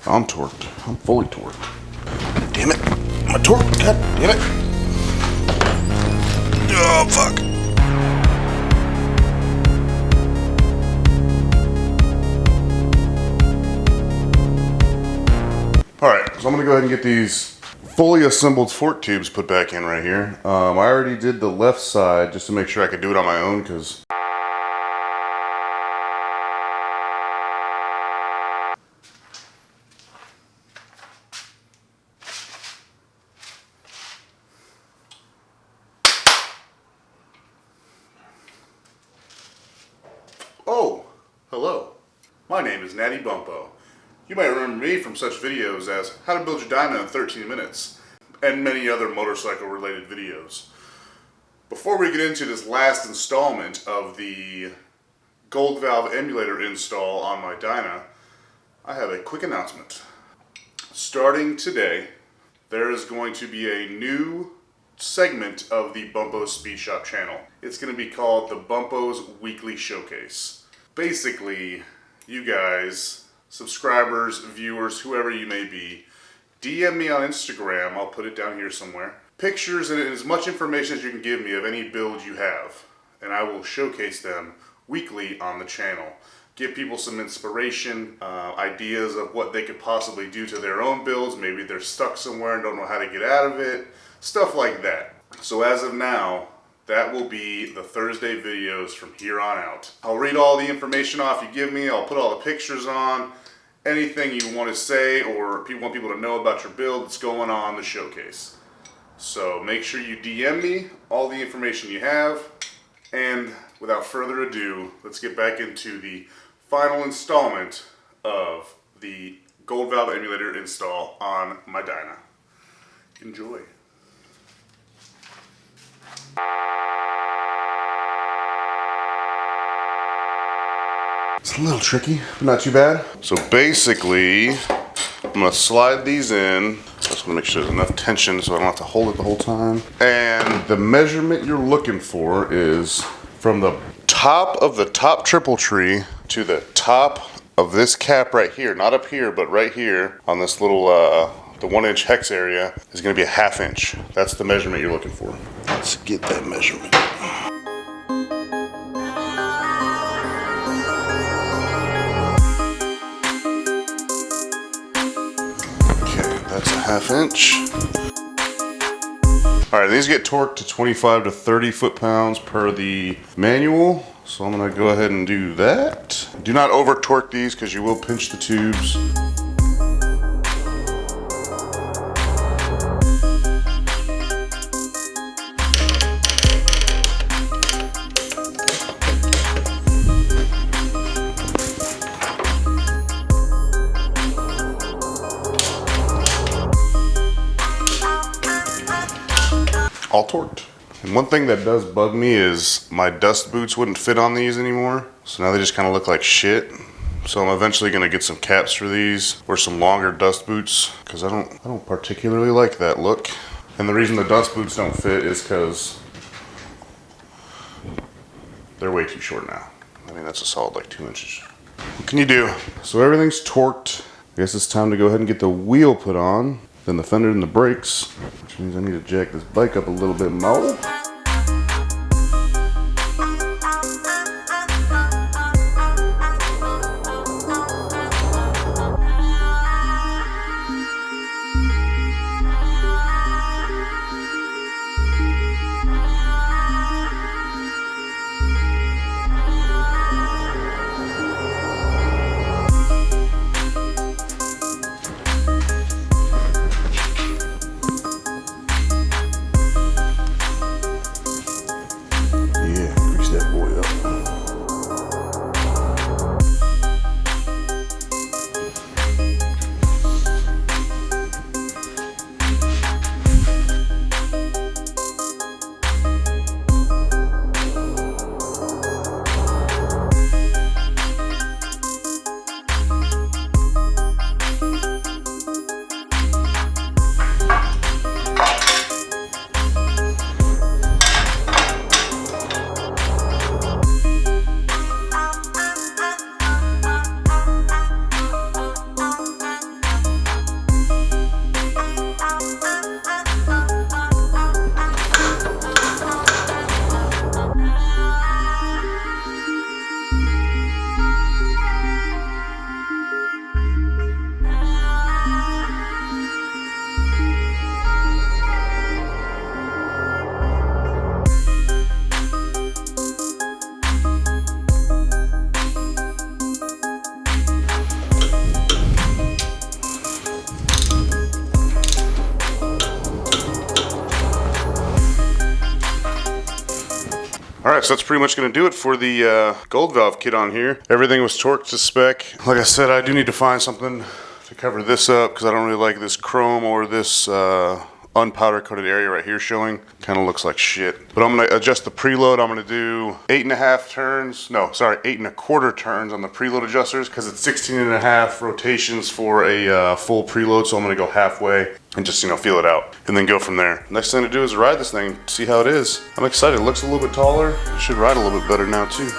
I'm torqued. I'm fully torqued. Damn it. I'm torqued. God damn it. Oh, fuck. Alright, so I'm going to go ahead and get these fully assembled fork tubes put back in right here. I already did the left side just to make sure I could do it on my own because oh, hello. My name is Natty Bumpo. You might remember me from such videos as How to Build Your Dyna in 13 Minutes and many other motorcycle related videos. Before we get into this last installment of the gold valve emulator install on my Dyna, I have a quick announcement. Starting today, there is going to be a new segment of the Bumpo's Speed Shop channel. It's going to be called the Bumpo's Weekly Showcase. Basically, you guys, subscribers, viewers, whoever you may be, DM me on Instagram, I'll put it down here somewhere, pictures and as much information as you can give me of any build you have, and I will showcase them weekly on the channel. Give people some inspiration, ideas of what they could possibly do to their own builds. Maybe they're stuck somewhere and don't know how to get out of it, stuff like that. So as of now, that will be the Thursday videos from here on out. I'll read all the information off you give me, I'll put all the pictures on, anything you want to say or want people to know about your build that's going on the showcase. So make sure you DM me all the information you have, and without further ado, let's get back into the final installment of the gold valve emulator install on my Dyna. Enjoy. It's a little tricky, but not too bad. So basically, I'm gonna slide these in. Just wanna make sure there's enough tension so I don't have to hold it the whole time. And the measurement you're looking for is from the top of the top triple tree to the top of this cap right here. Not up here, but right here on this little, the 1-inch hex area is gonna be a 1/2 inch. That's the measurement you're looking for. Let's get that measurement. That's a 1/2 inch. Alright, these get torqued to 25 to 30 foot-pounds per the manual. So I'm going to go ahead and do that. Do not over torque these because you will pinch the tubes. All torqued. And one thing that does bug me is my dust boots wouldn't fit on these anymore. So now they just kind of look like shit. So I'm eventually going to get some caps for these or some longer dust boots because I don't particularly like that look. And the reason the dust boots don't fit is because they're way too short now. I mean, that's a solid like 2 inches. What can you do? So everything's torqued. I guess it's time to go ahead and get the wheel put on. Then the fender and the brakes, which means I need to jack this bike up a little bit more. Alright, so that's pretty much going to do it for the gold valve kit on here. Everything was torqued to spec. Like I said, I do need to find something to cover this up because I don't really like this chrome or this unpowder coated area right here showing. Kind of looks like shit. But I'm going to adjust the preload. I'm going to do 8.5 turns. No, sorry, 8.25 turns on the preload adjusters because it's 16.5 rotations for a full preload. So I'm going to go halfway and just, feel it out and then go from there. Next thing to do is ride this thing, see how it is. I'm excited. It looks a little bit taller. It should ride a little bit better now too.